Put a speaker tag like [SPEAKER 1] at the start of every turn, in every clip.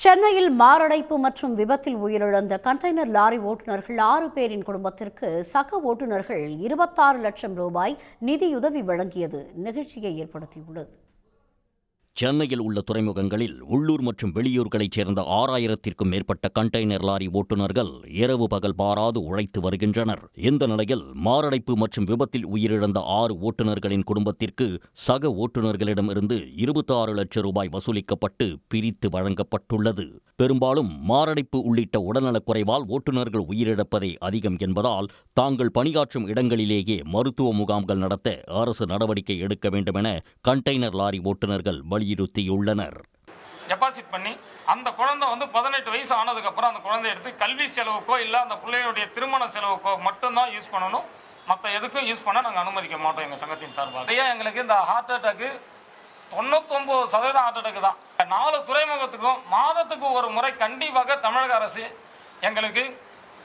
[SPEAKER 1] சென்னையில் மாரடைப்பு மற்றும் விபத்தில் உயிரிழந்த கண்டெய்னர் லாரி ஓட்டுநர்கள் 6 பேரின் குடும்பத்திற்கு சக ஓட்டுநர்கள் 26 லட்சம் ரூபாய் நிதியுதவி வழங்கியது நிகழ்ச்சியை ஏற்படுத்தியுள்ளது.
[SPEAKER 2] சென்னையில் உள்ள துறைமுகங்களில் உள்ளூர் மற்றும் வெளியூர்களைச் சேர்ந்த 6000த்திற்கும் மேற்பட்ட கண்டெய்னர் லாரி ஓட்டுநர்கள் இரவு பகல் பாராது உழைத்து வருகின்றனர். இந்த நிலையில் மாரடைப்பு மற்றும் விபத்தில் உயிரிழந்த 6 ஓட்டுநர்களின் குடும்பத்திற்கு சக ஓட்டுநர்களிடமிருந்து 26 லட்சம் ரூபாய் வசூலிக்கப்பட்டு பிரித்து வழங்கப்பட்டுள்ளது. பெரும்பாலும் மாரடைப்பு உள்ளிட்ட உடல்நலக்குறைவால் ஓட்டுநர்கள் உயிரிழப்பதே அதிகம் என்பதால் தாங்கள் பணியாற்றும் இடங்களிலேயே மருத்துவ முகாம்கள் நடத்த அரசு நடவடிக்கை எடுக்க வேண்டும் என கண்டெய்னர் லாரி ஓட்டுநர்கள் வலியுறுத்தியுள்ளனர்.
[SPEAKER 3] டெபாசிட் பண்ணி அந்த குழந்தை 18 வயசு ஆனதுக்கப்புறம் அந்த குழந்தை எடுத்து கல்வி செலவுக்கோ இல்லை அந்த பிள்ளையுடைய திருமண செலவுக்கோ மட்டும்தான் யூஸ் பண்ணணும். மற்ற எதுக்கும் யூஸ் பண்ண நாங்கள் அனுமதிக்க மாட்டோம். எங்கள் சங்கத்தின் சார்பாக எங்களுக்கு இந்த ஹார்ட் அட்டாக்கு 99% ஹார்ட் அட்டாக்கு தான். 4 துறைமுகத்துக்கும் மாதத்துக்கு ஒரு முறை கண்டிப்பாக தமிழக அரசு எங்களுக்கு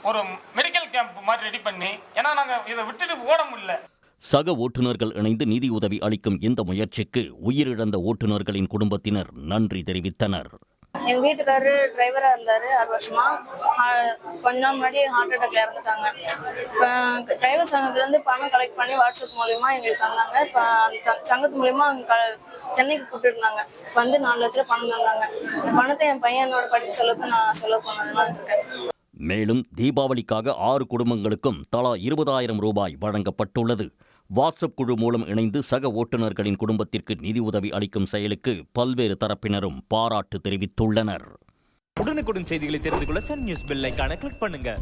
[SPEAKER 3] ஒரு மெடிக்கல் கேம்ப் மாதிரி ரெடி பண்ணி, ஏன்னா நாங்கள் இதை விட்டுட்டு ஓட முடியல.
[SPEAKER 2] சக ஓட்டுநர்கள் இணைந்து நிதியுதவி அளிக்கும் இந்த முயற்சிக்கு உயிரிழந்த ஓட்டுநர்களின் குடும்பத்தினர் நன்றி தெரிவித்தனர்.
[SPEAKER 4] எங்கள் வீட்டுக்காரரு டிரைவராக இருந்தார் 6 வருஷமா. கொஞ்ச நாள் முன்னாடி ஹார்ட் அட்டாக்ல இறந்துட்டாங்க. இப்போ டிரைவர் சங்கத்துலேருந்து பணம் கலெக்ட் பண்ணி வாட்ஸ்அப் மூலியமாக எங்களுக்கு தந்தாங்க. இப்போ அந்த சங்கத்து மூலியமா சென்னைக்கு கூப்பிட்டுருந்தாங்க. இப்போ 4 லட்ச ரூபா பணம் தந்தாங்க. இந்த பணத்தை என் பையனோட படிப்பு செலவுக்கு நான் செலவு பண்ணதுலாம் இருக்கேன்.
[SPEAKER 2] மேலும் தீபாவளிக்காக 6 குடும்பங்களுக்கும் தலா 20,000 ரூபாய் வழங்கப்பட்டுள்ளது. வாட்ஸ்அப் குழு மூலம் இணைந்து சக ஓட்டுநர்களின் குடும்பத்திற்கு நிதி உதவி அளிக்கும் செயலுக்கு பல்வேறு தரப்பினரும் பாராட்டு தெரிவித்துள்ளனர்.
[SPEAKER 5] உடனுக்குடன் செய்திகளை தெரிந்து கொள்ள சன் நியூஸ் பெல் ஐகானை கிளிக் பண்ணுங்க.